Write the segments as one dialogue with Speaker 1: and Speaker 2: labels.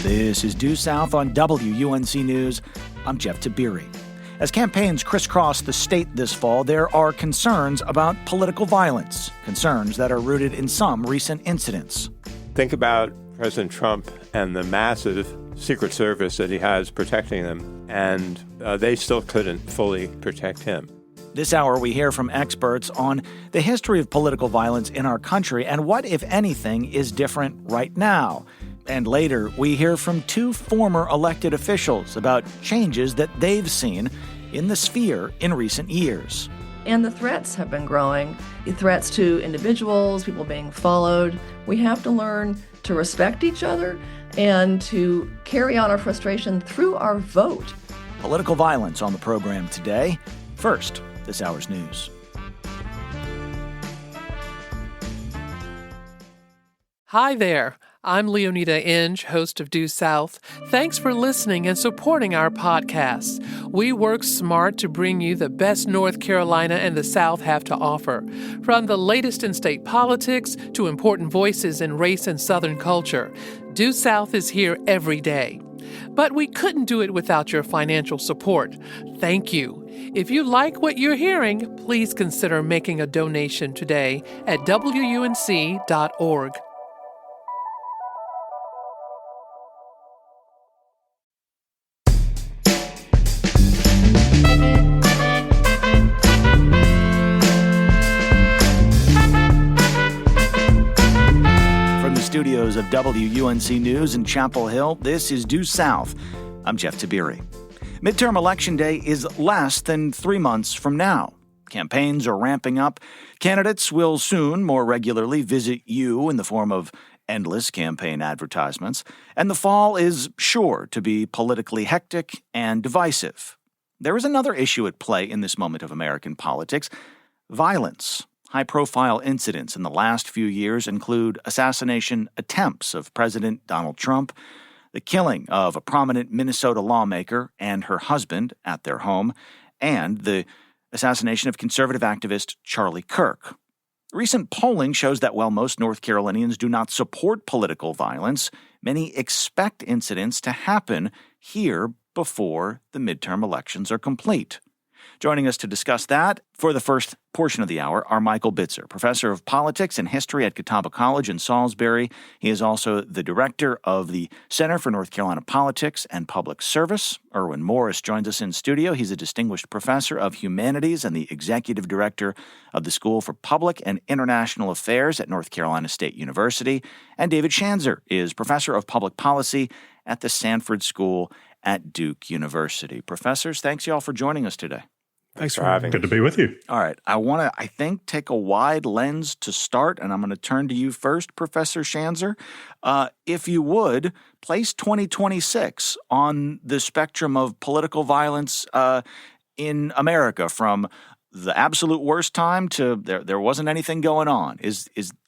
Speaker 1: This is Due South on WUNC News. I'm Jeff Tiberii. As campaigns crisscross the state this fall, there are concerns about political violence, concerns that are rooted in some recent incidents.
Speaker 2: Think about President Trump and the massive Secret Service that he has protecting them, and they still couldn't fully protect him.
Speaker 1: This hour, we hear from experts on the history of political violence in our country and what, if anything, is different right now. And later, we hear from two former elected officials about changes that they've seen in the sphere in recent years.
Speaker 3: And the threats have been growing. The threats to individuals, people being followed. We have to learn to respect each other and to carry out our frustration through our vote.
Speaker 1: Political violence on the program today. First, this hour's news.
Speaker 4: Hi there. I'm Leonida Inge, host of Due South. Thanks for listening and supporting our podcasts. We work smart to bring you the best North Carolina and the South have to offer, from the latest in state politics to important voices in race and Southern culture. Due South is here every day. But we couldn't do it without your financial support. Thank you. If you like what you're hearing, please consider making a donation today at WUNC.org.
Speaker 1: Studios of WUNC News in Chapel Hill, this is Due South. I'm Jeff Tiberii. Midterm Election Day is less than 3 months from now. Campaigns are ramping up. Candidates will soon more regularly visit you in the form of endless campaign advertisements. And the fall is sure to be politically hectic and divisive. There is another issue at play in this moment of American politics: violence. High-profile incidents in the last few years include assassination attempts of President Donald Trump, the killing of a prominent Minnesota lawmaker and her husband at their home, and the assassination of conservative activist Charlie Kirk. Recent polling shows that while most North Carolinians do not support political violence, many expect incidents to happen here before the midterm elections are complete. Joining us to discuss that for the first portion of the hour are Michael Bitzer, professor of politics and history at Catawba College in Salisbury. He is also the director of the Center for North Carolina Politics and Public Service. Irwin Morris joins us in studio. He's a distinguished professor of humanities and the executive director of the School for Public and International Affairs at North Carolina State University. And David Schanzer is professor of public policy at the Sanford School at Duke University. Professors, thanks y'all for joining us today.
Speaker 2: Thanks for having us.
Speaker 5: Good to be with you.
Speaker 1: All right. I want to, take a wide lens to start, and I'm going to turn to you first, Professor Schanzer. If you would, place 2026 on the spectrum of political violence in America, from the absolute worst time to there wasn't anything going on.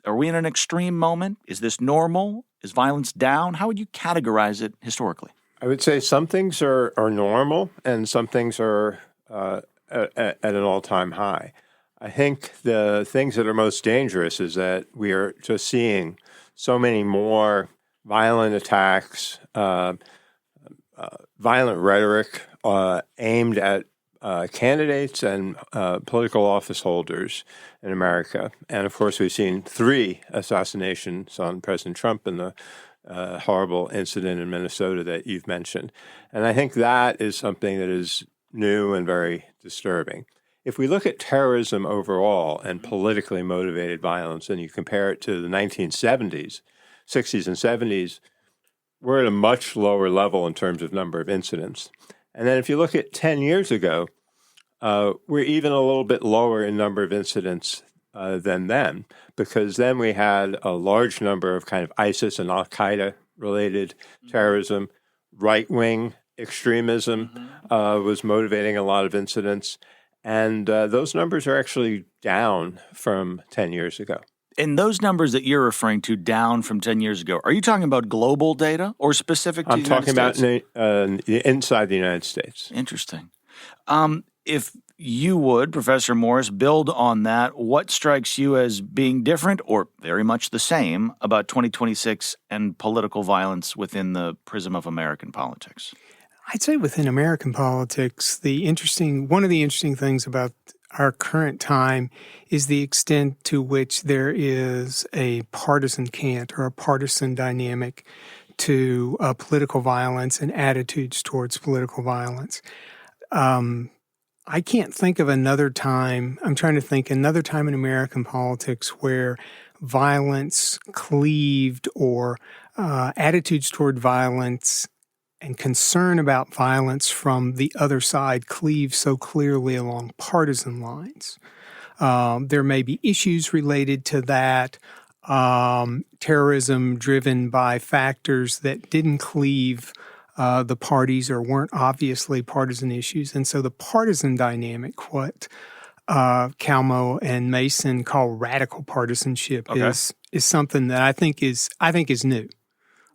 Speaker 1: Are we in an extreme moment? Is this normal? Is violence down? How would you categorize it historically?
Speaker 2: I would say some things are normal and some things are at an all-time high. I think the things that are most dangerous is that we are just seeing so many more violent attacks, violent rhetoric aimed at candidates and political office holders in America. And of course, we've seen 3 assassinations on President Trump and the horrible incident in Minnesota that you've mentioned. And I think that is something that is new and very disturbing. If we look at terrorism overall and politically motivated violence, and you compare it to the 1970s, 60s and 70s, we're at a much lower level in terms of number of incidents. And then if you look at 10 years ago, we're even a little bit lower in number of incidents than then, because then we had a large number of kind of ISIS and Al-Qaeda related terrorism, right-wing extremism was motivating a lot of incidents. And those numbers are actually down from 10 years ago.
Speaker 1: And those numbers that you're referring to down from 10 years ago, are you talking about global data or specific to the United States?
Speaker 2: I'm talking about inside the United States.
Speaker 1: Interesting. If you would, Professor Morris, build on that. What strikes you as being different or very much the same about 2026 and political violence within the prism of American politics?
Speaker 5: I'd say within American politics, one of the interesting things about our current time is the extent to which there is a partisan cant or a partisan dynamic to political violence and attitudes towards political violence. I can't think of another time. I'm trying to think another time in American politics where violence cleaved or attitudes toward violence and concern about violence from the other side cleave so clearly along partisan lines. There may be issues related to that, terrorism driven by factors that didn't cleave the parties or weren't obviously partisan issues. And so the partisan dynamic, what Calmo and Mason call radical partisanship, is something that I think is new.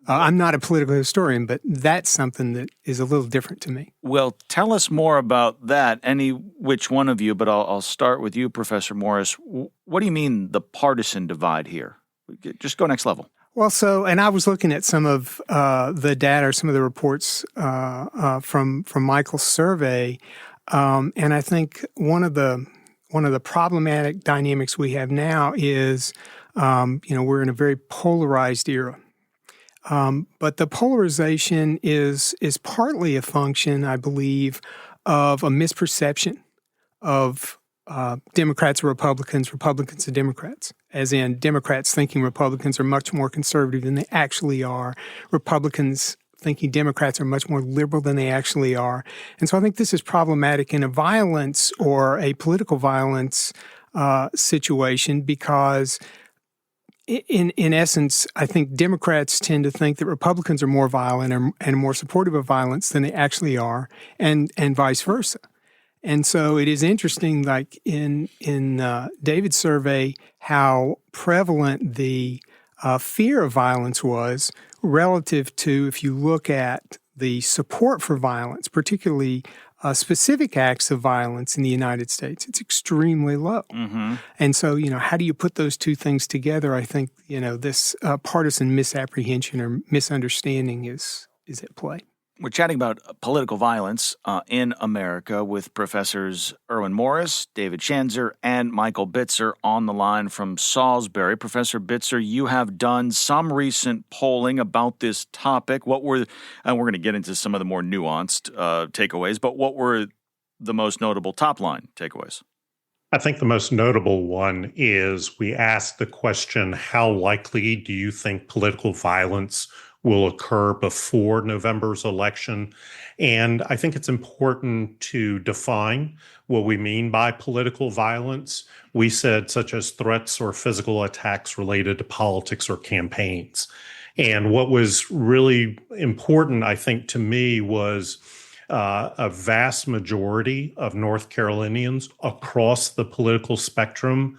Speaker 5: I'm not a political historian, but that's something that is a little different to me.
Speaker 1: Well, tell us more about that, which one of you, but I'll start with you, Professor Morris. What do you mean the partisan divide here? Just go next level.
Speaker 5: Well, and I was looking at some of the data or some of the reports from Michael's survey, and I think one of the problematic dynamics we have now is, we're in a very polarized era. But the polarization is partly a function, I believe, of a misperception of Democrats or Republicans, Republicans and Democrats, as in Democrats thinking Republicans are much more conservative than they actually are, Republicans thinking Democrats are much more liberal than they actually are. And so I think this is problematic in a violence or a political violence situation because in essence, I think Democrats tend to think that Republicans are more violent and more supportive of violence than they actually are, and vice versa. And so it is interesting, like in David's survey, how prevalent the fear of violence was relative to, if you look at the support for violence, particularly specific acts of violence in the United States, it's extremely low. Mm-hmm. And so, how do you put those two things together? I think, this partisan misapprehension or misunderstanding is at play.
Speaker 1: We're chatting about political violence in America with Professors Irwin Morris, David Schanzer, and Michael Bitzer on the line from Salisbury. Professor Bitzer, you have done some recent polling about this topic. And we're going to get into some of the more nuanced takeaways, but what were the most notable top-line takeaways?
Speaker 6: I think the most notable one is we asked the question, how likely do you think political violence will occur before November's election? And I think it's important to define what we mean by political violence. We said such as threats or physical attacks related to politics or campaigns. And what was really important, I think, to me was a vast majority of North Carolinians across the political spectrum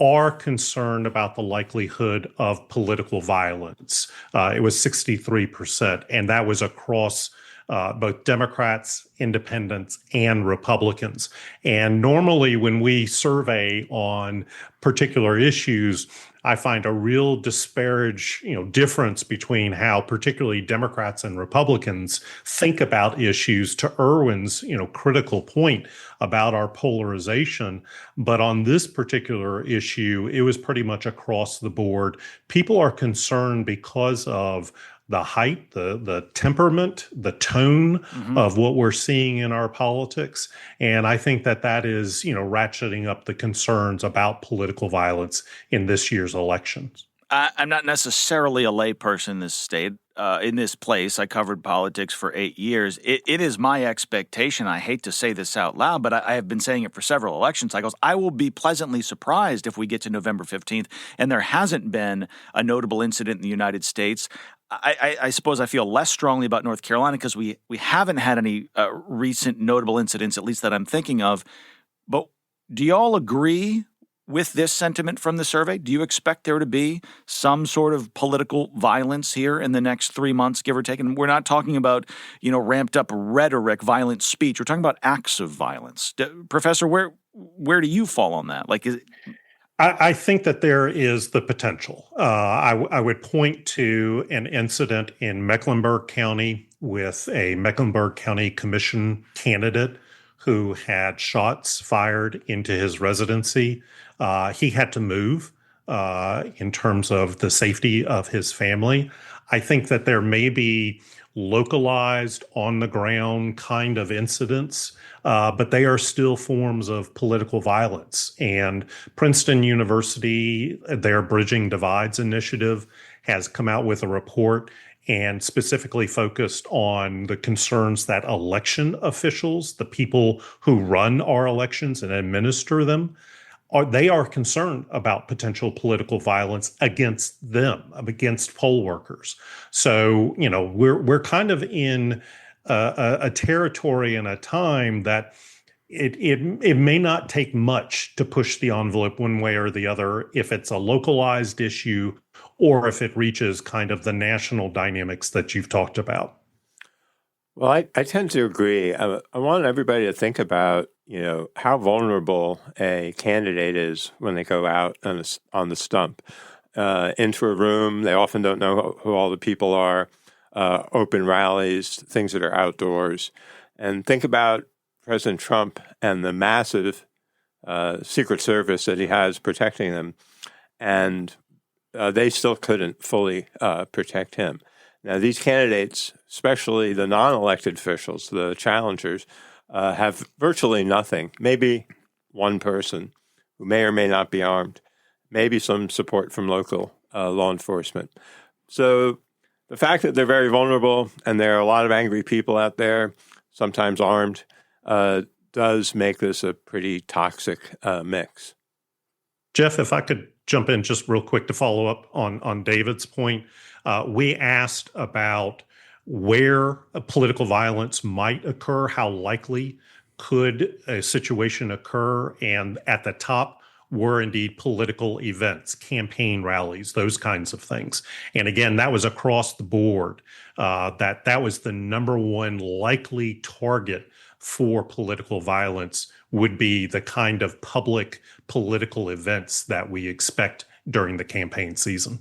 Speaker 6: are concerned about the likelihood of political violence. It was 63%, and that was across both Democrats, independents, and Republicans. And normally when we survey on particular issues, I find a real difference between how particularly Democrats and Republicans think about issues, to Irwin's, critical point about our polarization. But on this particular issue, it was pretty much across the board. People are concerned because of the height, the temperament, the tone of what we're seeing in our politics. And I think that is, ratcheting up the concerns about political violence in this year's elections.
Speaker 1: I'm not necessarily a layperson in this state, in this place. I covered politics for 8 years. It is my expectation, I hate to say this out loud, but I have been saying it for several election cycles, I will be pleasantly surprised if we get to November 15th and there hasn't been a notable incident in the United States. I suppose I feel less strongly about North Carolina because we haven't had any recent notable incidents, at least that I'm thinking of. But do you all agree with this sentiment from the survey? Do you expect there to be some sort of political violence here in the next 3 months, give or take? And we're not talking about, ramped up rhetoric, violent speech. We're talking about acts of violence. Professor, where do you fall on that?
Speaker 6: I think that there is the potential. I would point to an incident in Mecklenburg County with a Mecklenburg County Commission candidate who had shots fired into his residency. He had to move in terms of the safety of his family. I think that there may be localized, on-the-ground kind of incidents, but they are still forms of political violence. And Princeton University, their Bridging Divides initiative, has come out with a report and specifically focused on the concerns that election officials, the people who run our elections and administer them, they are concerned about potential political violence against them, against poll workers. So, we're kind of in a territory and a time that it may not take much to push the envelope one way or the other if it's a localized issue or if it reaches kind of the national dynamics that you've talked about.
Speaker 2: Well, I tend to agree. I want everybody to think about, how vulnerable a candidate is when they go out on the stump into a room. They often don't know who all the people are, open rallies, things that are outdoors. And think about President Trump and the massive Secret Service that he has protecting them. And they still couldn't fully protect him. Now, these candidates, especially the non-elected officials, the challengers, have virtually nothing. Maybe one person who may or may not be armed, maybe some support from local law enforcement. So the fact that they're very vulnerable and there are a lot of angry people out there, sometimes armed, does make this a pretty toxic mix.
Speaker 6: Jeff, if I could jump in just real quick to follow up on David's point. We asked about where political violence might occur, how likely could a situation occur, and at the top were indeed political events, campaign rallies, those kinds of things. And again, that was across the board, that was the number one likely target for political violence would be the kind of public political events that we expect during the campaign season.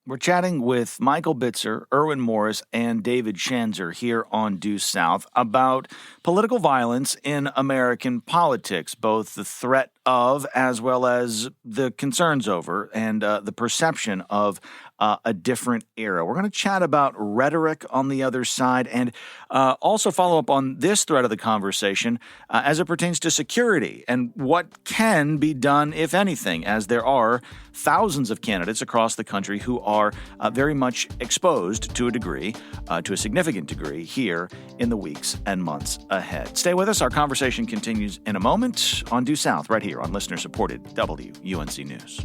Speaker 1: We're chatting with Michael Bitzer, Irwin Morris, and David Schanzer here on Due South about political violence in American politics, both the threat of as well as the concerns over and the perception of a different era. We're going to chat about rhetoric on the other side and also follow up on this thread of the conversation as it pertains to security and what can be done, if anything, as there are thousands of candidates across the country who are very much exposed to a degree, to a significant degree, here in the weeks and months ahead. Stay with us. Our conversation continues in a moment on Due South, right here on listener-supported WUNC News.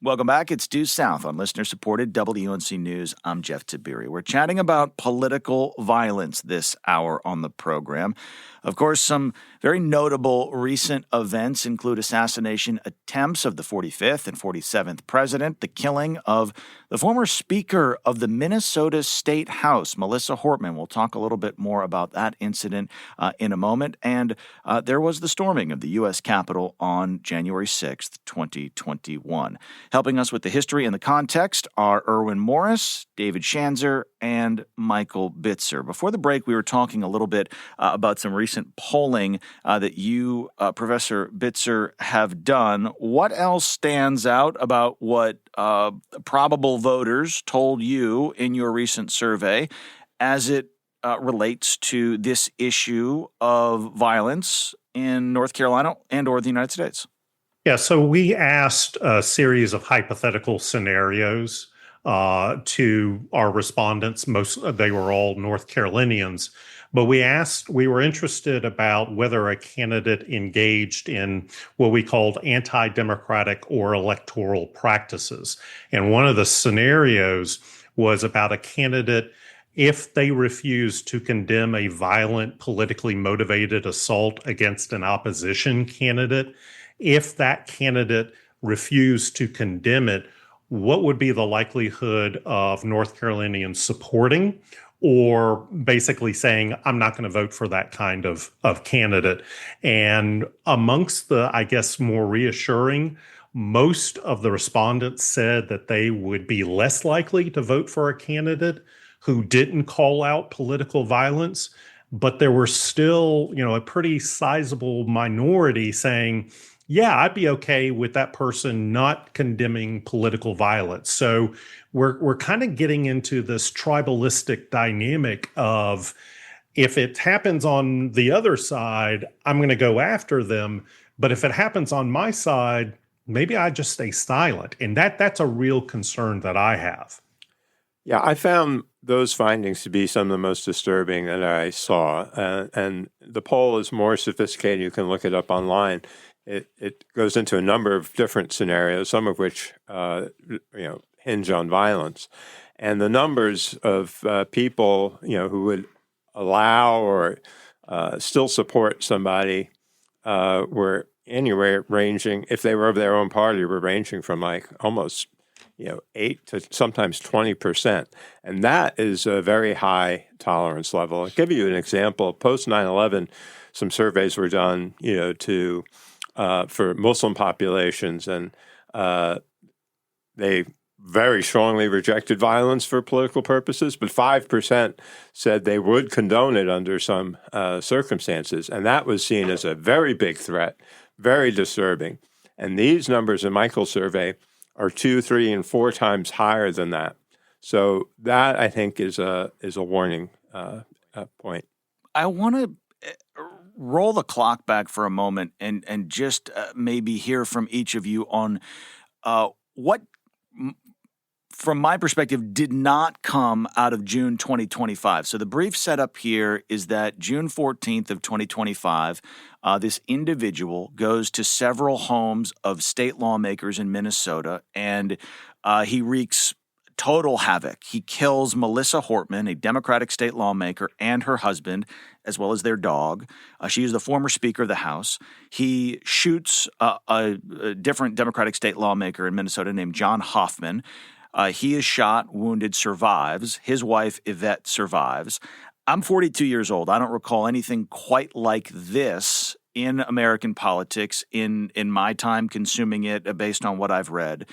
Speaker 1: Welcome back. It's Due South on listener-supported WUNC News. I'm Jeff Tiberii. We're chatting about political violence this hour on the program. Of course, some very notable recent events include assassination attempts of the 45th and 47th president, the killing of the former Speaker of the Minnesota State House, Melissa Hortman. We'll talk a little bit more about that incident in a moment. And there was the storming of the U.S. Capitol on January 6th, 2021. Helping us with the history and the context are Irwin Morris, David Schanzer, and Michael Bitzer. Before the break, we were talking a little bit about some recent polling that you, Professor Bitzer, have done. What else stands out about what probable voters told you in your recent survey as it relates to this issue of violence in North Carolina and or the United States?
Speaker 6: Yeah, so we asked a series of hypothetical scenarios to our respondents. They were all North Carolinians. but we were interested about whether a candidate engaged in what we called anti-democratic or electoral practices. And one of the scenarios was about a candidate if they refused to condemn a violent, politically motivated assault against an opposition candidate, if that candidate refused to condemn it, what would be the likelihood of North Carolinians supporting or basically saying, I'm not going to vote for that kind of candidate? And amongst the, I guess, more reassuring, most of the respondents said that they would be less likely to vote for a candidate who didn't call out political violence, but there were still, a pretty sizable minority saying, yeah, I'd be okay with that person not condemning political violence. So we're kind of getting into this tribalistic dynamic of if it happens on the other side, I'm going to go after them. But if it happens on my side, maybe I just stay silent. And that's a real concern that I have.
Speaker 2: Yeah, I found those findings to be some of the most disturbing that I saw. And the poll is more sophisticated. You can look it up online. It goes into a number of different scenarios, some of which hinge on violence. And the numbers of people who would allow or still support somebody were anywhere ranging, if they were of their own party, were ranging from like almost 8 to sometimes 20%. And that is a very high tolerance level. I'll give you an example. Post 9/11, some surveys were done, for Muslim populations, and they very strongly rejected violence for political purposes, but 5% said they would condone it under some circumstances. And that was seen as a very big threat, very disturbing. And these numbers in Michael's survey are 2, 3, and 4 times higher than that. So that, I think, is a warning point.
Speaker 1: I want to roll the clock back for a moment and just maybe hear from each of you on what, from my perspective, did not come out of June 2025. So the brief setup here is that June 14th of 2025, this individual goes to several homes of state lawmakers in Minnesota, and he wreaks total havoc. He kills Melissa Hortman, a Democratic state lawmaker, and her husband, as well as their dog. She is the former Speaker of the House. He shoots a different Democratic state lawmaker in Minnesota named John Hoffman. He is shot, wounded, survives. His wife, Yvette, survives. I'm 42 years old. I don't recall anything quite like this in American politics in my time consuming it based on what I've read.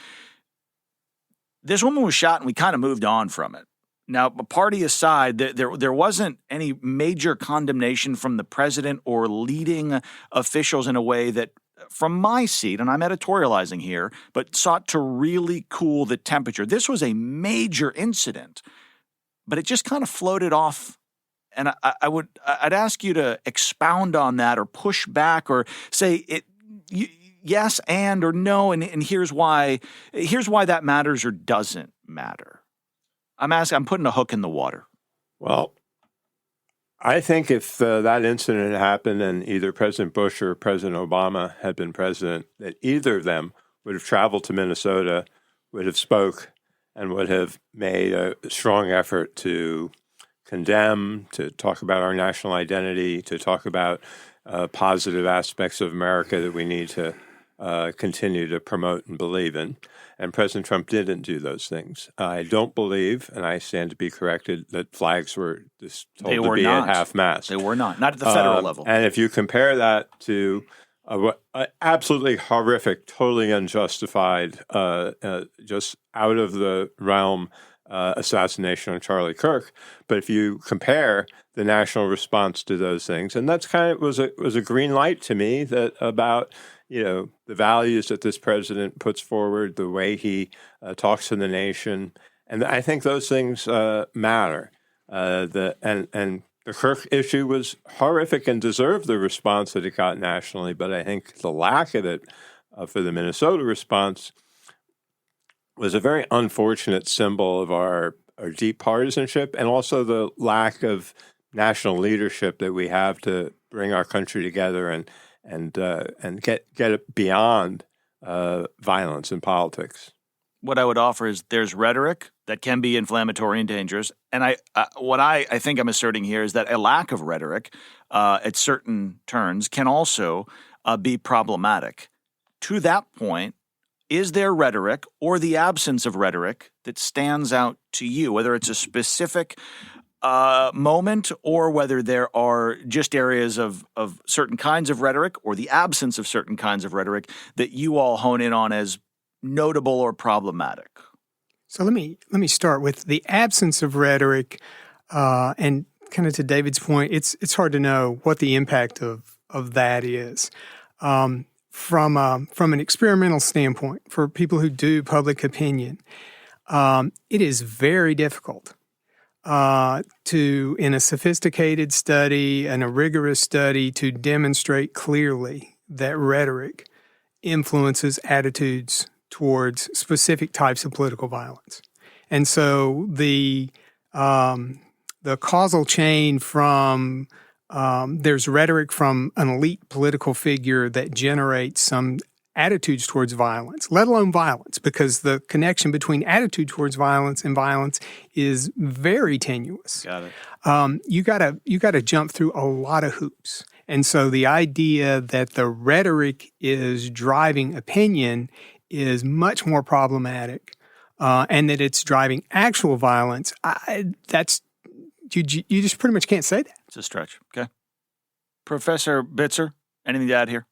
Speaker 1: This woman was shot and we kind of moved on from it. Now, party aside, there wasn't any major condemnation from the president or leading officials in a way that, from my seat, and I'm editorializing here, but sought to really cool the temperature. This was a major incident, but it just kind of floated off. And I'd ask you to expound on that or push back or say it. Yes and or no, and here's why that matters or doesn't matter. I'm putting a hook in the water.
Speaker 2: Well, I think if that incident had happened and either President Bush or President Obama had been president, that either of them would have traveled to Minnesota, would have spoke, and would have made a strong effort to condemn, to talk about our national identity, to talk about positive aspects of America that we need to continue to promote and believe in. And President Trump didn't do those things. I don't believe, and I stand to be corrected, that flags were just told to be at half-mast.
Speaker 1: They were not at the federal level.
Speaker 2: And if you compare that to absolutely horrific, totally unjustified, just out of the realm assassination on Charlie Kirk, but if you compare the national response to those things, and that's kind of was a green light to me that about the values that this president puts forward, the way he talks to the nation, and I think those things matter. And the Kirk issue was horrific and deserved the response that it got nationally, but I think the lack of it for the Minnesota response was a very unfortunate symbol of our deep partisanship and also the lack of national leadership that we have to bring our country together and get it beyond violence in politics.
Speaker 1: What I would offer is there's rhetoric that can be inflammatory and dangerous. And what I think I'm asserting here is that a lack of rhetoric at certain turns can also be problematic. To that point, is there rhetoric or the absence of rhetoric that stands out to you, whether it's a specific moment or whether there are just areas of certain kinds of rhetoric or the absence of certain kinds of rhetoric that you all hone in on as notable or problematic?
Speaker 5: So let me start with the absence of rhetoric, and kind of to David's point, it's hard to know what the impact of that is. From an experimental standpoint, for people who do public opinion, it is very difficult to, in a sophisticated study and a rigorous study, to demonstrate clearly that rhetoric influences attitudes towards specific types of political violence. And so the causal chain from there's rhetoric from an elite political figure that generates some attitudes towards violence, let alone violence, because the connection between attitude towards violence and violence is very tenuous.
Speaker 1: Got it.
Speaker 5: You gotta jump through a lot of hoops. And so the idea that the rhetoric is driving opinion is much more problematic, and that it's driving actual violence. You just pretty much can't say that.
Speaker 1: It's a stretch. Okay. Professor Bitzer, anything to add here?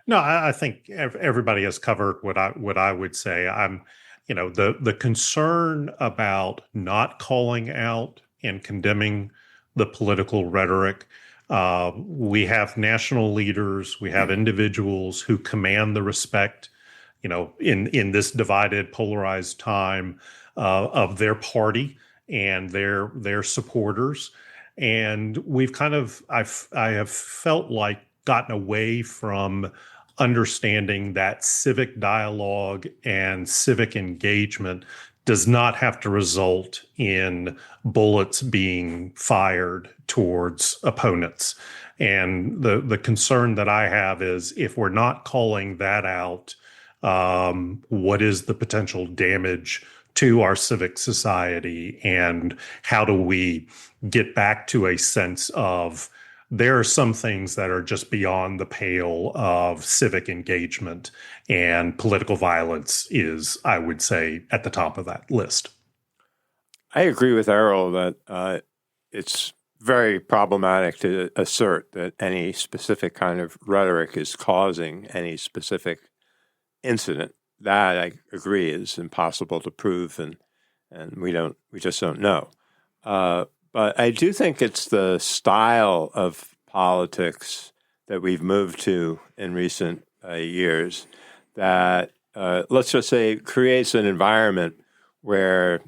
Speaker 6: No, I think everybody has covered what I would say. The concern about not calling out and condemning the political rhetoric. We have national leaders, we have individuals who command the respect, in this divided, polarized time of their party and their supporters. And we've I have felt like gotten away from understanding that civic dialogue and civic engagement does not have to result in bullets being fired towards opponents. And the concern that I have is if we're not calling that out, what is the potential damage to our civic society, and how do we get back to a sense of there are some things that are just beyond the pale of civic engagement, and political violence is, I would say, at the top of that list.
Speaker 2: I agree with Errol that it's very problematic to assert that any specific kind of rhetoric is causing any specific incident. That, I agree, is impossible to prove, and we just don't know. But I do think it's the style of politics that we've moved to in recent years that, let's just say, creates an environment where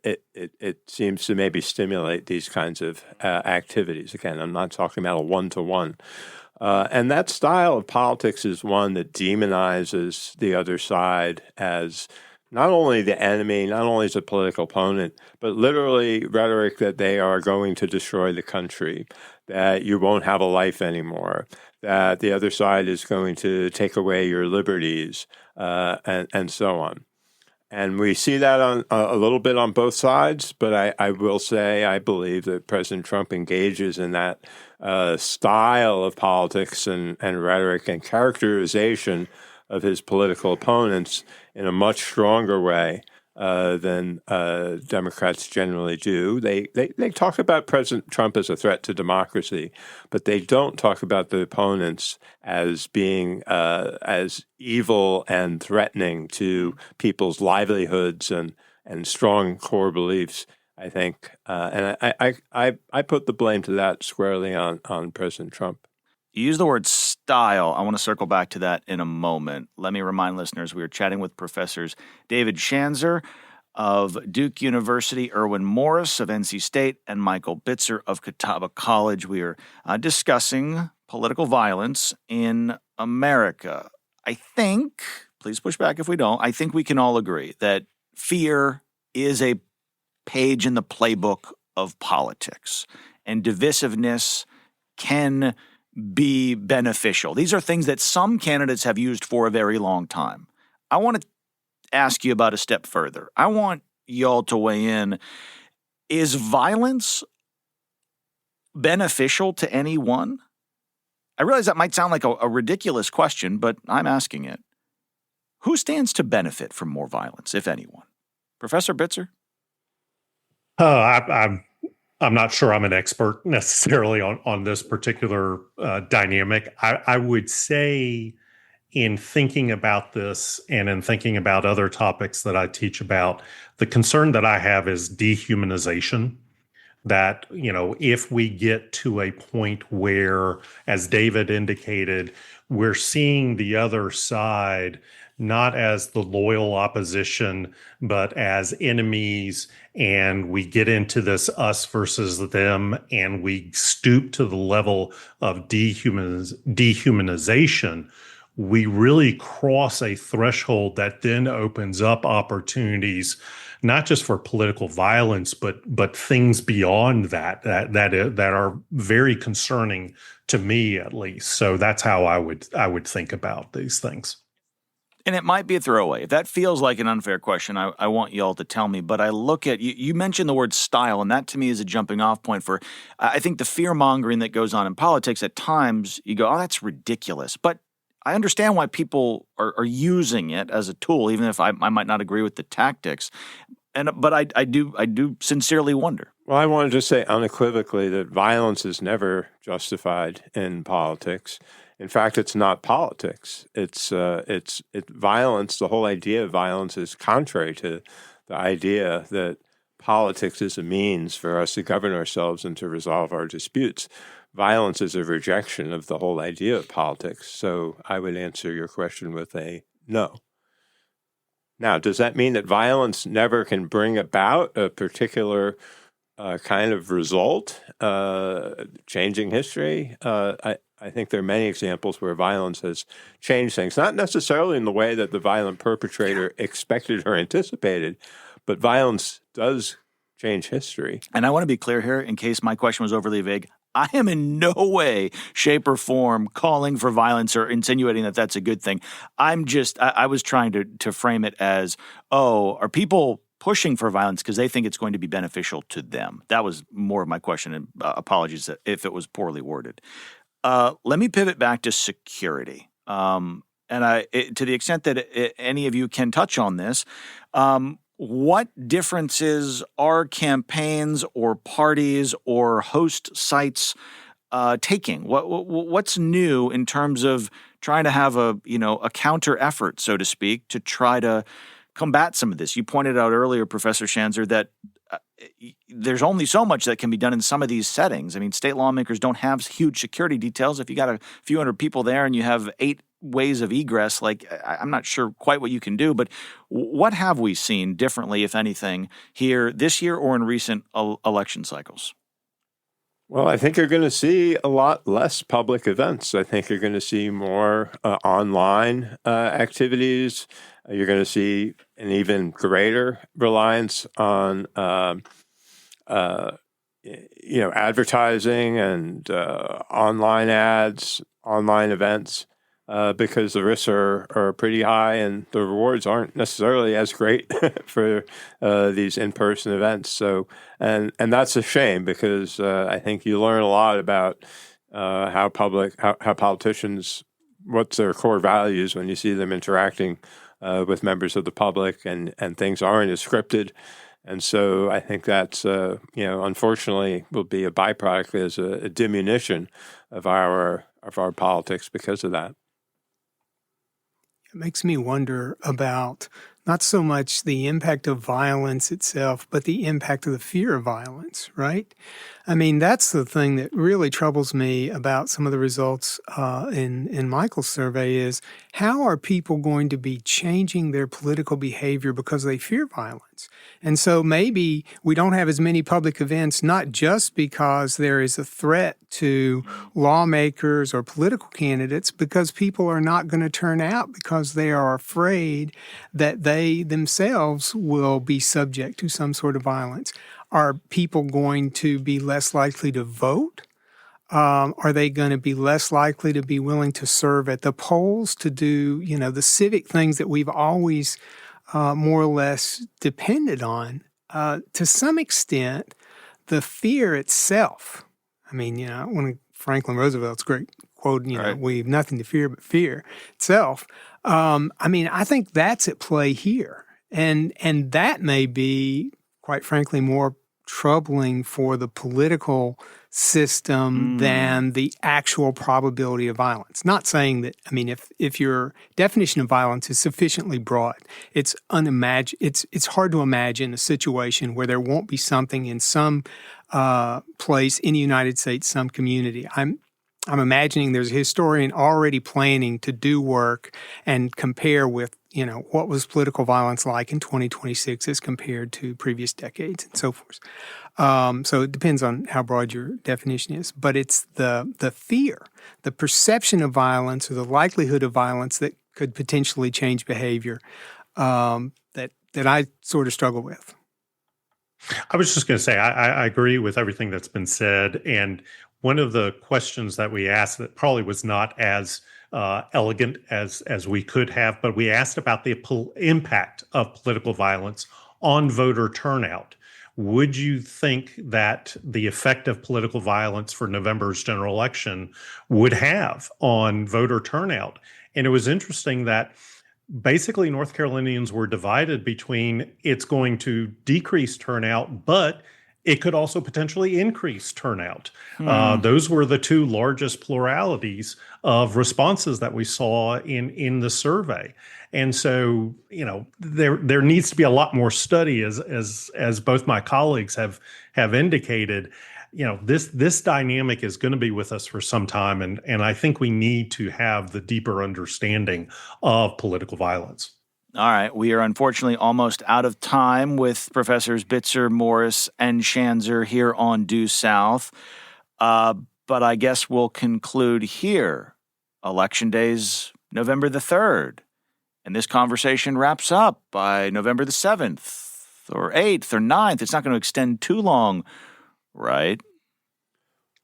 Speaker 2: it seems to maybe stimulate these kinds of activities. Again, I'm not talking about a one-to-one. And that style of politics is one that demonizes the other side as not only the enemy, not only as a political opponent, but literally rhetoric that they are going to destroy the country, that you won't have a life anymore, that the other side is going to take away your liberties, and so on. And we see that on a little bit on both sides, but I will say I believe that President Trump engages in that style of politics and rhetoric and characterization of his political opponents in a much stronger way than Democrats generally do. They talk about President Trump as a threat to democracy, but they don't talk about the opponents as being as evil and threatening to people's livelihoods and strong core beliefs, I think. And I put the blame to that squarely on President Trump.
Speaker 1: You use the word style. I want to circle back to that in a moment. Let me remind listeners, we are chatting with Professors David Schanzer of Duke University, Irwin Morris of NC State, and Michael Bitzer of Catawba College. We are discussing political violence in America. I think, please push back if we don't, I think we can all agree that fear is a page in the playbook of politics, and divisiveness can be beneficial. These are things that some candidates have used for a very long time. I want to ask you about a step further. I want y'all to weigh in. Is violence beneficial to anyone? I realize that might sound like a ridiculous question, but I'm asking it. Who stands to benefit from more violence, if anyone? Professor Bitzer?
Speaker 6: I'm not sure I'm an expert necessarily on this particular dynamic. I would say in thinking about this and in thinking about other topics that I teach about, the concern that I have is dehumanization. That, if we get to a point where, as David indicated, we're seeing the other side not as the loyal opposition, but as enemies, and we get into this us versus them, and we stoop to the level of dehumanization, we really cross a threshold that then opens up opportunities, not just for political violence, but things beyond that are very concerning to me, at least. So that's how I would think about these things.
Speaker 1: And it might be a throwaway. If that feels like an unfair question, I want y'all to tell me. But I look at, you mentioned the word style, and that to me is a jumping off point for, I think, the fear-mongering that goes on in politics. At times, you go, oh, that's ridiculous. But I understand why people are using it as a tool, even if I might not agree with the tactics. But I do sincerely wonder.
Speaker 2: Well, I want to just say unequivocally that violence is never justified in politics. In fact, it's not politics. It's violence. The whole idea of violence is contrary to the idea that politics is a means for us to govern ourselves and to resolve our disputes. Violence is a rejection of the whole idea of politics. So I would answer your question with a no. Now, does that mean that violence never can bring about a particular kind of result, changing history? I think there are many examples where violence has changed things, not necessarily in the way that the violent perpetrator expected or anticipated, but violence does change history. And
Speaker 1: I want to be clear here, in case my question was overly vague. I am in no way, shape, or form calling for violence or insinuating that that's a good thing. I was trying to frame it as, are people pushing for violence because they think it's going to be beneficial to them? That was more of my question, and apologies if it was poorly worded. Let me pivot back to security. To the extent that any of you can touch on this, what differences are campaigns or parties or host sites taking? What's new in terms of trying to have a counter effort, so to speak, to try to combat some of this? You pointed out earlier, Professor Schanzer, that there's only so much that can be done in some of these settings. I mean, state lawmakers don't have huge security details. If you got a few hundred people there and you have 8 ways of egress, I'm not sure quite what you can do, but what have we seen differently, if anything, here this year or in recent election cycles?
Speaker 2: Well, I think you're going to see a lot less public events. I think you're going to see more online activities. You're going to see an even greater reliance on, advertising and online ads, online events, because the risks are pretty high and the rewards aren't necessarily as great for these in-person events. So, and that's a shame because I think you learn a lot about how politicians, what's their core values when you see them interacting with members of the public, and things aren't as scripted. And so I think that's, unfortunately will be a byproduct as a diminution of our politics because of that.
Speaker 5: It makes me wonder about not so much the impact of violence itself, but the impact of the fear of violence, right? I mean, that's the thing that really troubles me about some of the results in Michael's survey is how are people going to be changing their political behavior because they fear violence? And so maybe we don't have as many public events, not just because there is a threat to lawmakers or political candidates, because people are not going to turn out because they are afraid that they themselves will be subject to some sort of violence. Are people going to be less likely to vote? Are they going to be less likely to be willing to serve at the polls, to do, the civic things that we've always more or less depended on? To some extent, the fear itself. I mean, one of Franklin Roosevelt's great quote,
Speaker 1: Right.
Speaker 5: we have nothing to fear but fear itself. I think that's at play here. And that may be, quite frankly, more troubling for the political system than the actual probability of violence. Not saying that, if your definition of violence is sufficiently broad, it's hard to imagine a situation where there won't be something in some place in the United States, some community. I'm imagining there's a historian already planning to do work and compare with, what was political violence like in 2026 as compared to previous decades and so forth. So it depends on how broad your definition is. But it's the fear, the perception of violence or the likelihood of violence that could potentially change behavior that I sort of struggle with.
Speaker 6: I was just going to say, I agree with everything that's been said. And one of the questions that we asked that probably was not as elegant as we could have, but we asked about the impact of political violence on voter turnout. Would you think that the effect of political violence for November's general election would have on voter turnout? And it was interesting that basically North Carolinians were divided between it's going to decrease turnout, but it could also potentially increase turnout. Those were the two largest pluralities of responses that we saw in the survey. And so, there needs to be a lot more study, as both my colleagues have indicated. This dynamic is going to be with us for some time, and I think we need to have the deeper understanding of political violence.
Speaker 1: All right. We are unfortunately almost out of time with Professors Bitzer, Morris, and Schanzer here on Due South. But I guess we'll conclude here. Election Day's November the 3rd. And this conversation wraps up by November the 7th or 8th or 9th. It's not going to extend too long, right?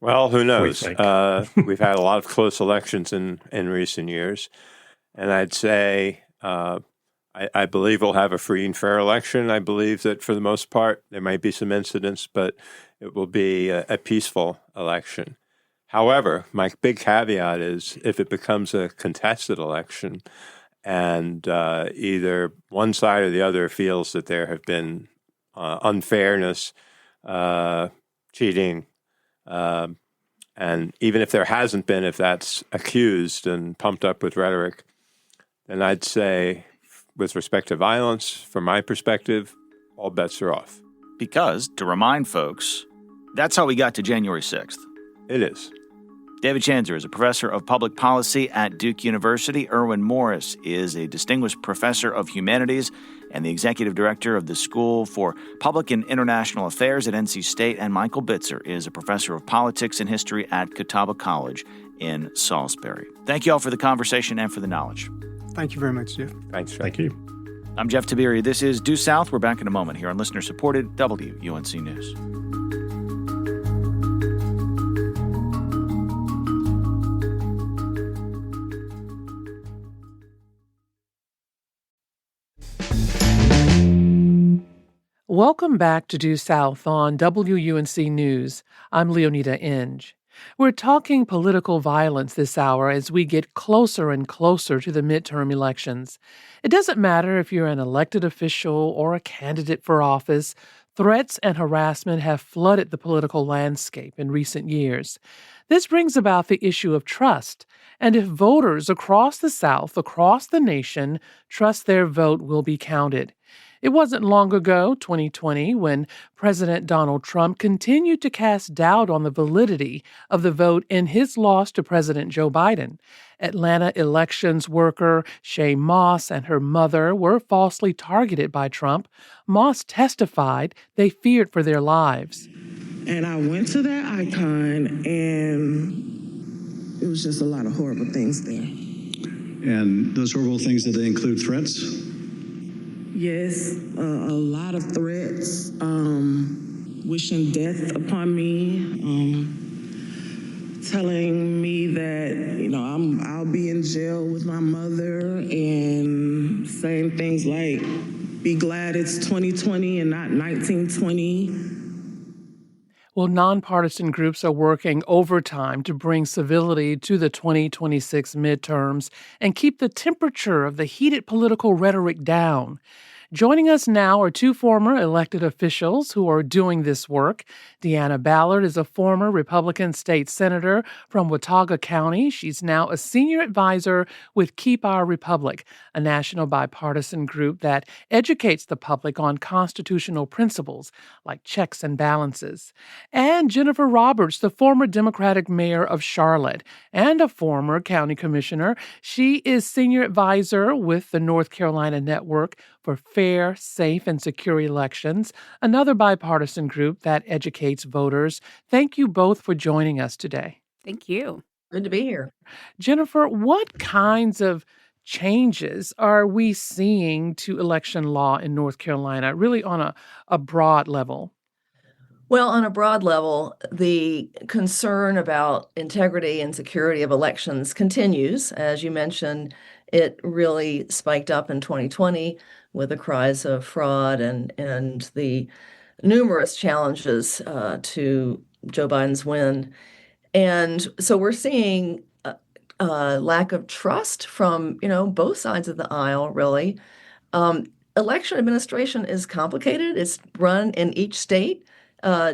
Speaker 2: Well, who knows? We've had a lot of close elections in recent years. And I'd say I believe we'll have a free and fair election. I believe that for the most part, there might be some incidents, but it will be a peaceful election. However, my big caveat is if it becomes a contested election and either one side or the other feels that there have been unfairness, cheating, and even if there hasn't been, if that's accused and pumped up with rhetoric, then I'd say, with respect to violence, from my perspective, all bets are off.
Speaker 1: Because, to remind folks, that's how we got to January 6th.
Speaker 2: It is.
Speaker 1: David Schanzer is a professor of public policy at Duke University. Irwin Morris is a distinguished professor of humanities and the executive director of the School for Public and International Affairs at NC State. And Michael Bitzer is a professor of politics and history at Catawba College in Salisbury. Thank you all for the conversation and for the knowledge.
Speaker 5: Thank you very much, Jeff.
Speaker 2: Thanks.
Speaker 6: Thank you.
Speaker 1: I'm Jeff Tiberii. This is Due South. We're back in a moment here on listener-supported WUNC News.
Speaker 4: Welcome back to Due South on WUNC News. I'm Leonida Inge. We're talking political violence this hour as we get closer and closer to the midterm elections. It doesn't matter if you're an elected official or a candidate for office, threats and harassment have flooded the political landscape in recent years. This brings about the issue of trust, and if voters across the South, across the nation, trust their vote will be counted. It wasn't long ago, 2020, when President Donald Trump continued to cast doubt on the validity of the vote in his loss to President Joe Biden. Atlanta elections worker Shay Moss and her mother were falsely targeted by Trump. Moss testified they feared for their lives.
Speaker 7: And I went to that icon, and it was just a lot of horrible things there.
Speaker 8: And those horrible things, did they include threats?
Speaker 7: Yes, a lot of threats. wishing death upon me, telling me that, I'll be in jail with my mother, and saying things like, be glad it's 2020 and not 1920.
Speaker 4: Well, nonpartisan groups are working overtime to bring civility to the 2026 midterms and keep the temperature of the heated political rhetoric down. Joining us now are two former elected officials who are doing this work. Deanna Ballard is a former Republican state senator from Watauga County. She's now a senior advisor with Keep Our Republic, a national bipartisan group that educates the public on constitutional principles like checks and balances. And Jennifer Roberts, the former Democratic mayor of Charlotte and a former county commissioner. She is senior advisor with the North Carolina Network for Fair, Safe, and Secure Elections, another bipartisan group that educates voters. Thank you both for joining us today.
Speaker 9: Thank you.
Speaker 3: Good to be here.
Speaker 4: Jennifer, what kinds of changes are we seeing to election law in North Carolina, really on a broad level?
Speaker 3: Well, on a broad level, the concern about integrity and security of elections continues. As you mentioned, it really spiked up in 2020 with the cries of fraud and the numerous challenges to Joe Biden's win. And so we're seeing a lack of trust from, both sides of the aisle, really. Election administration is complicated. It's run in each state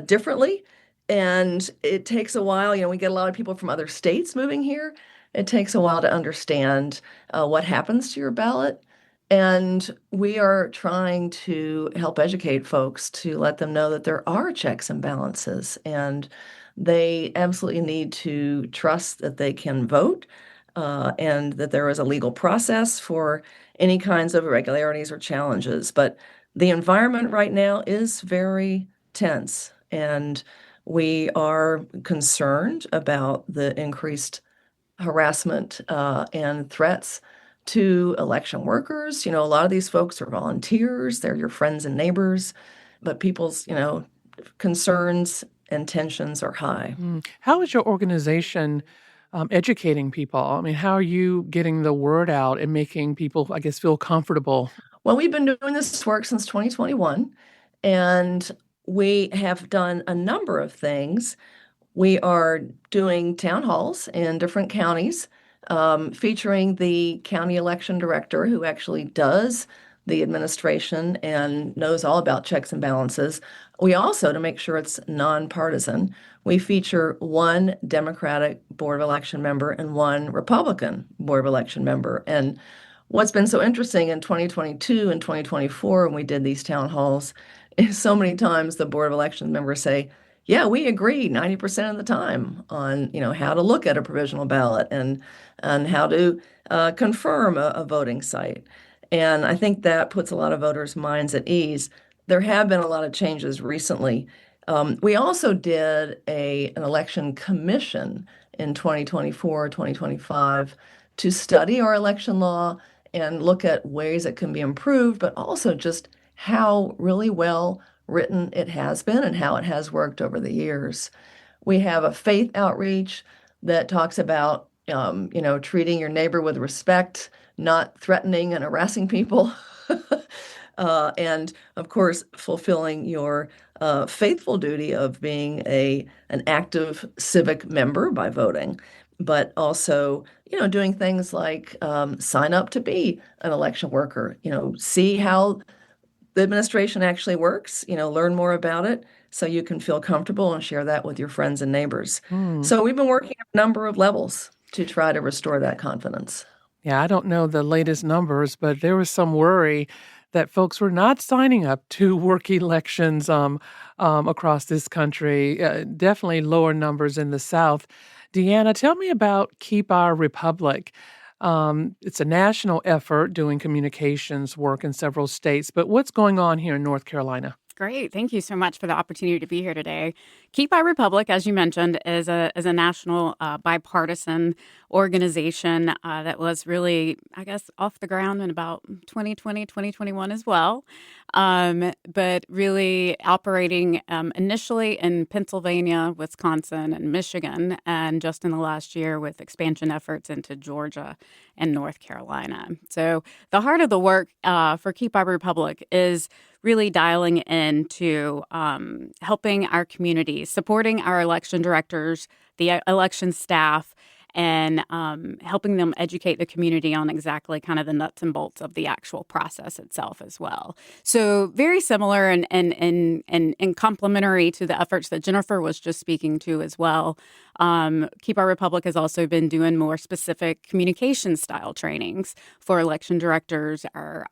Speaker 3: differently, and it takes a while. We get a lot of people from other states moving here. It takes a while to understand what happens to your ballot. And we are trying to help educate folks to let them know that there are checks and balances, and they absolutely need to trust that they can vote and that there is a legal process for any kinds of irregularities or challenges. But the environment right now is very tense, and we are concerned about the increased harassment and threats to election workers. A lot of these folks are volunteers, they're your friends and neighbors, but people's, concerns and tensions are high.
Speaker 4: How is your organization educating people? I mean, how are you getting the word out and making people, I guess, feel comfortable?
Speaker 3: Well, we've been doing this work since 2021, and we have done a number of things. We are doing town halls in different counties, featuring the county election director who actually does the administration and knows all about checks and balances. We also, to make sure it's nonpartisan, we feature one Democratic Board of Election member and one Republican Board of Election member. And what's been so interesting in 2022 and 2024 when we did these town halls is so many times the Board of Election members say, yeah, we agree 90% of the time on, how to look at a provisional ballot and how to confirm a voting site. And I think that puts a lot of voters' minds at ease. There have been a lot of changes recently. We also did an election commission in 2024, 2025 to study our election law and look at ways it can be improved, but also just how really well written it has been and how it has worked over the years. We have a faith outreach that talks about, treating your neighbor with respect, not threatening and harassing people, and of course, fulfilling your faithful duty of being an active civic member by voting, but also, doing things like sign up to be an election worker, see how the administration actually works, learn more about it so you can feel comfortable and share that with your friends and neighbors. So we've been working at a number of levels to try to restore that confidence.
Speaker 4: Yeah, I don't know the latest numbers, but there was some worry that folks were not signing up to work elections across this country, definitely lower numbers in the South. Deanna, tell me about Keep Our Republic. It's a national effort doing communications work in several states, but what's going on here in North Carolina?
Speaker 9: great. Thank you so much for the opportunity to be here today. Keep Our Republic, as you mentioned, is a national bipartisan organization that was really, I guess, off the ground in about 2020, 2021 as well, but really operating initially in Pennsylvania, Wisconsin, and Michigan, and just in the last year with expansion efforts into Georgia and North Carolina. So the heart of the work for Keep Our Republic is really dialing into helping our communities, supporting our election directors, the election staff, and helping them educate the community on exactly kind of the nuts and bolts of the actual process itself as well. So very similar and complementary to the efforts that Jennifer was just speaking to as well. Keep Our Republic has also been doing more specific communication style trainings for election directors, or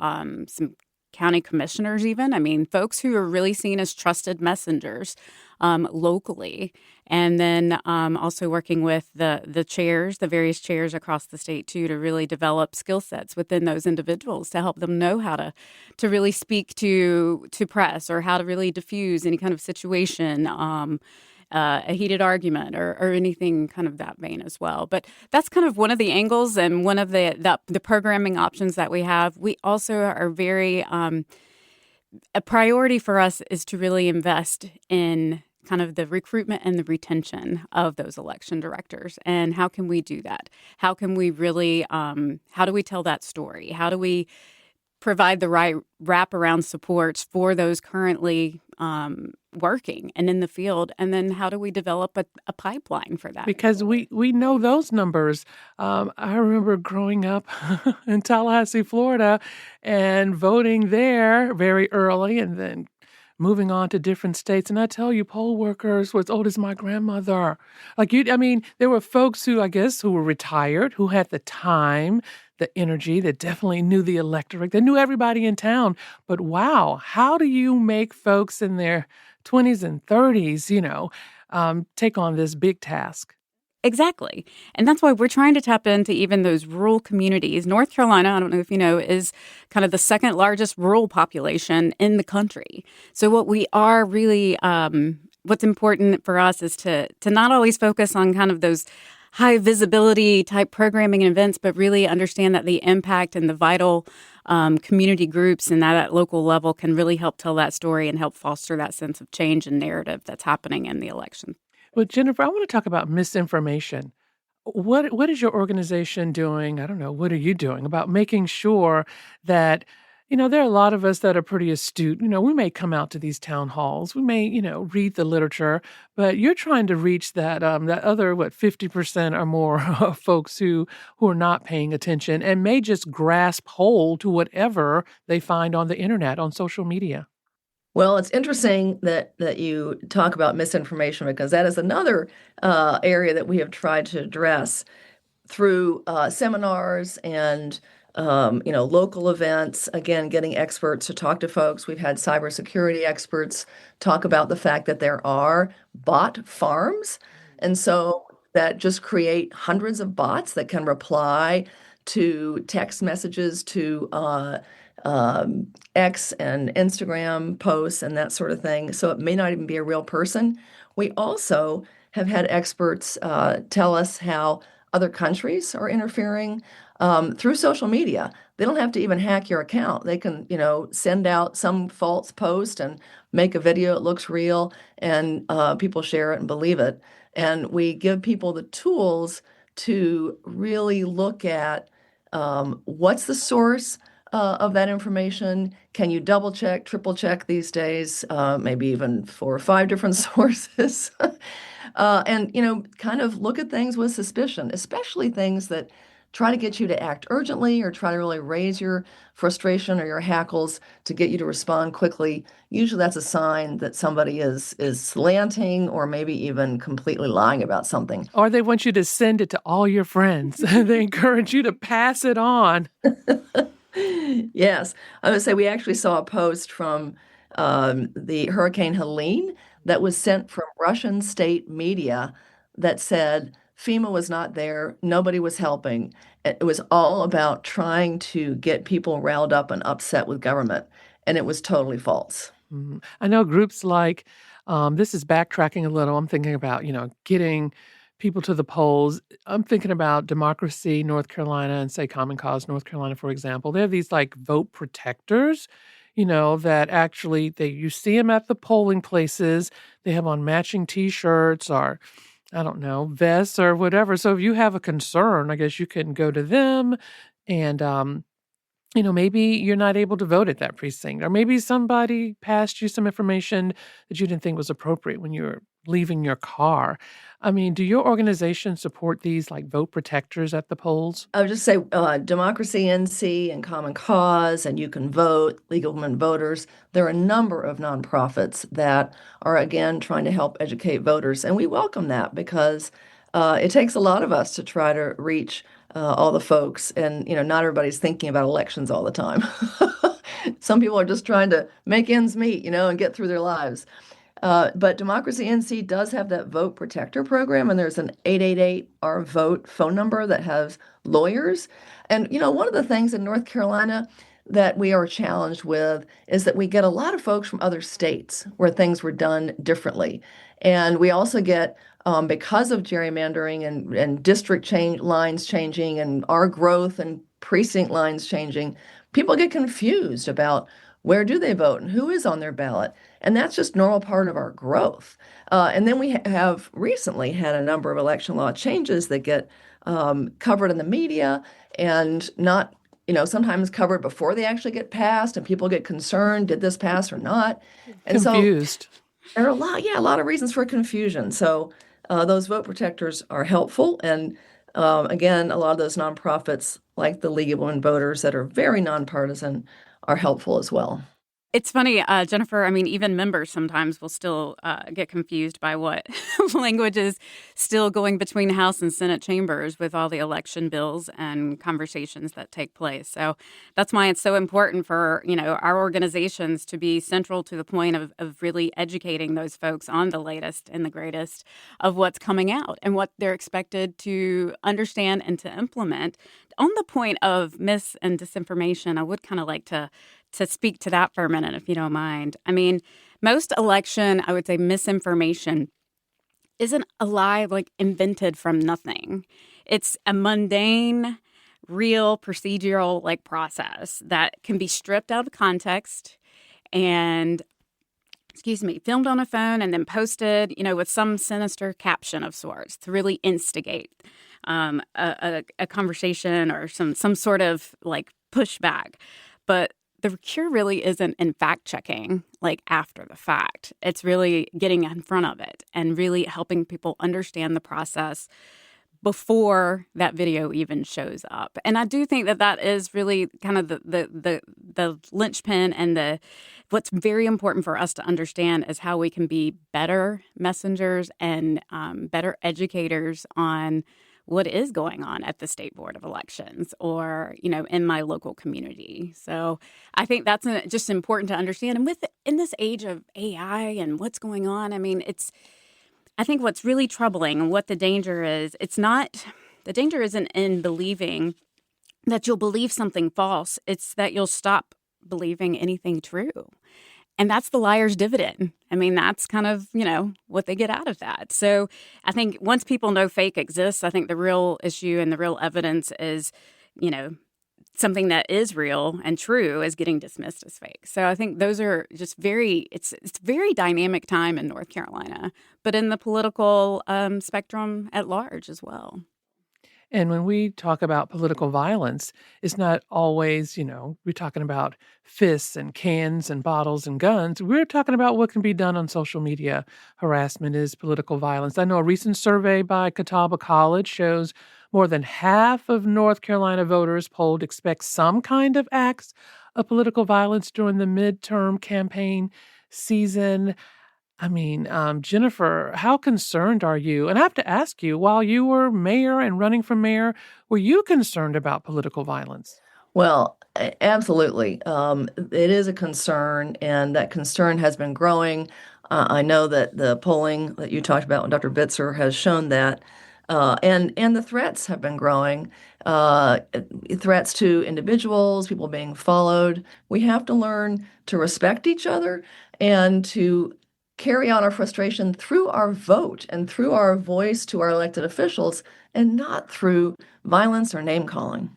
Speaker 9: some county commissioners even. I mean, folks who are really seen as trusted messengers locally. And then also working with the chairs, the various chairs across the state too, to really develop skill sets within those individuals to help them know how to really speak to press, or how to really diffuse any kind of situation, a heated argument, or anything kind of that vein as well. But that's kind of one of the angles and one of the programming options that we have. We also are very, a priority for us is to really invest in kind of the recruitment and the retention of those election directors. And how can we do that? How can we really, how do we tell that story? How do we provide the right wraparound supports for those currently working and in the field? And then how do we develop a pipeline for that?
Speaker 4: Because we know those numbers. I remember growing up in Tallahassee, Florida, and voting there very early, and then moving on to different states. And I tell you, poll workers were as old as my grandmother. There were folks who were retired, who had the time, the energy, that definitely knew the electorate, that knew everybody in town. But wow, how do you make folks in their 20s and 30s, take on this big task?
Speaker 9: Exactly. And that's why we're trying to tap into even those rural communities. North Carolina, I don't know if you know, is kind of the second largest rural population in the country. So what we are really, what's important for us is to not always focus on kind of those high visibility type programming and events, but really understand that the impact and the vital community groups and that at local level can really help tell that story and help foster that sense of change and narrative that's happening in the election.
Speaker 4: Well, Jennifer, I want to talk about misinformation. What is your organization doing? I don't know. What are you doing about making sure that, there are a lot of us that are pretty astute. We may come out to these town halls. We may, read the literature, but you're trying to reach that other, 50% or more of folks who are not paying attention and may just grasp hold to whatever they find on the internet, on social media.
Speaker 3: Well, it's interesting that you talk about misinformation, because that is another area that we have tried to address through seminars and local events. Again, getting experts to talk to folks. We've had cybersecurity experts talk about the fact that there are bot farms, and so that just create hundreds of bots that can reply to text messages, to X and Instagram posts and that sort of thing. So it may not even be a real person. We also have had experts tell us how other countries are interfering through social media. They don't have to even hack your account. They can, send out some false post and make a video that looks real, and people share it and believe it. And we give people the tools to really look at what's the source of that information. Can you double check, triple check these days, maybe even 4 or 5 different sources? And, kind of look at things with suspicion, especially things that try to get you to act urgently or try to really raise your frustration or your hackles to get you to respond quickly. Usually that's a sign that somebody is slanting or maybe even completely lying about something.
Speaker 4: Or they want you to send it to all your friends. They encourage you to pass it on.
Speaker 3: Yes. I would say we actually saw a post from the Hurricane Helene that was sent from Russian state media that said FEMA was not there, nobody was helping. It was all about trying to get people riled up and upset with government, and it was totally false.
Speaker 4: I know groups like, this is backtracking a little. I'm thinking about, getting people to the polls. I'm thinking about Democracy North Carolina and say Common Cause North Carolina, for example. They have these like vote protectors, that actually you see them at the polling places. They have on matching T-shirts or I don't know, vests or whatever. So if you have a concern, I guess you can go to them and maybe you're not able to vote at that precinct, or maybe somebody passed you some information that you didn't think was appropriate when you were leaving your car. I mean, do your organization support these like vote protectors at the polls?
Speaker 3: I would just say Democracy NC and Common Cause and You Can Vote, League of Women Voters. There are a number of nonprofits that are, again, trying to help educate voters. And we welcome that because it takes a lot of us to try to reach all the folks. And, not everybody's thinking about elections all the time. Some people are just trying to make ends meet, and get through their lives. But Democracy NC does have that vote protector program, and there's an 888-OUR-VOTE phone number that has lawyers. And, one of the things in North Carolina that we are challenged with is that we get a lot of folks from other states where things were done differently. And we also get, because of gerrymandering and district lines changing and our growth and precinct lines changing, people get confused about where do they vote and who is on their ballot. And that's just normal part of our growth. And then we have recently had a number of election law changes that get covered in the media and not, sometimes covered before they actually get passed, and people get concerned, did this pass or not? And
Speaker 4: Confused.
Speaker 3: So there are a lot of reasons for confusion. So those vote protectors are helpful. And again, a lot of those nonprofits like the League of Women Voters that are very nonpartisan are helpful as well.
Speaker 9: It's funny, Jennifer, I mean, even members sometimes will still get confused by what language is still going between House and Senate chambers with all the election bills and conversations that take place. So that's why it's so important for, our organizations to be central to the point of really educating those folks on the latest and the greatest of what's coming out and what they're expected to understand and to implement. On the point of mis and disinformation, I would kind of like to speak to that for a minute, if you don't mind. I mean, most election, I would say misinformation isn't a lie like invented from nothing. It's a mundane, real procedural like process that can be stripped out of context and filmed on a phone and then posted, with some sinister caption of sorts to really instigate a conversation or some sort of like pushback. But the cure really isn't in fact checking like after the fact. It's really getting in front of it and really helping people understand the process before that video even shows up. And I do think that is really kind of the linchpin and what's very important for us to understand is how we can be better messengers and better educators on what is going on at the State Board of Elections or, in my local community. So I think that's just important to understand. And in this age of AI and what's going on, I mean, I think what's really troubling and what the danger is, the danger isn't in believing that you'll believe something false. It's that you'll stop believing anything true. And that's the liar's dividend. I mean, that's kind of, what they get out of that. So I think once people know fake exists, I think the real issue and the real evidence is, something that is real and true is getting dismissed as fake. So I think those are just it's very dynamic time in North Carolina, but in the political spectrum at large as well.
Speaker 4: And when we talk about political violence, it's not always, we're talking about fists and cans and bottles and guns. We're talking about what can be done on social media. Harassment is political violence. I know a recent survey by Catawba College shows more than half of North Carolina voters polled expect some kind of acts of political violence during the midterm campaign season. I mean, Jennifer, how concerned are you? And I have to ask you, while you were mayor and running for mayor, were you concerned about political violence?
Speaker 3: Well, absolutely. It is a concern, and that concern has been growing. I know that the polling that you talked about with Dr. Bitzer has shown that. And the threats have been growing. Threats to individuals, people being followed. We have to learn to respect each other and to carry out our frustration through our vote and through our voice to our elected officials, and not through violence or name calling.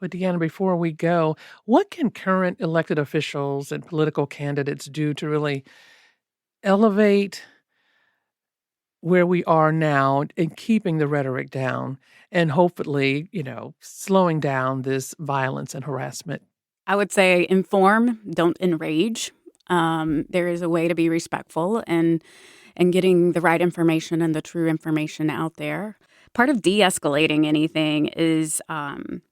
Speaker 4: But Deanna, before we go, what can current elected officials and political candidates do to really elevate where we are now and keeping the rhetoric down and hopefully, slowing down this violence and harassment?
Speaker 9: I would say inform, don't enrage. There is a way to be respectful and getting the right information and the true information out there. Part of de-escalating anything is, and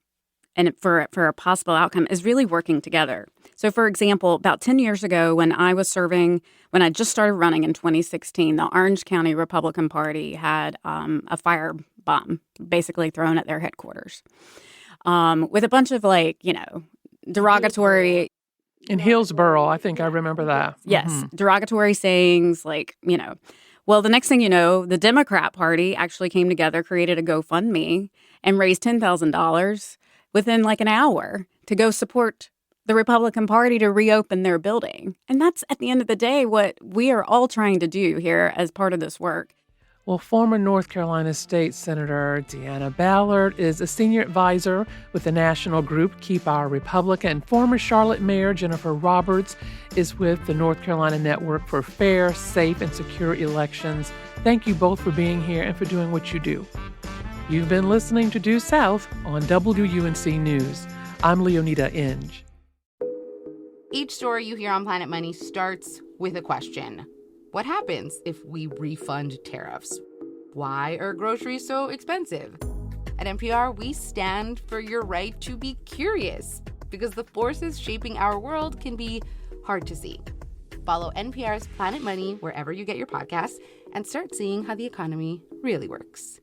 Speaker 9: for a possible outcome, is really working together. So, for example, about 10 years ago when I when I just started running in 2016, the Orange County Republican Party had a firebomb basically thrown at their headquarters with a bunch of derogatory...
Speaker 4: In Hillsborough, I think I remember that.
Speaker 9: Yes, derogatory sayings well, the next thing you know, the Democrat Party actually came together, created a GoFundMe, and raised $10,000 within an hour to go support the Republican Party to reopen their building. And that's, at the end of the day, what we are all trying to do here as part of this work.
Speaker 4: Well, former North Carolina State Senator Deanna Ballard is a senior advisor with the national group Keep Our Republic, and former Charlotte Mayor Jennifer Roberts is with the North Carolina Network for Fair, Safe, and Secure Elections. Thank you both for being here and for doing what you do. You've been listening to Due South on WUNC News. I'm Leonida Inge.
Speaker 10: Each story you hear on Planet Money starts with a question. What happens if we refund tariffs? Why are groceries so expensive? At NPR, we stand for your right to be curious, because the forces shaping our world can be hard to see. Follow NPR's Planet Money wherever you get your podcasts and start seeing how the economy really works.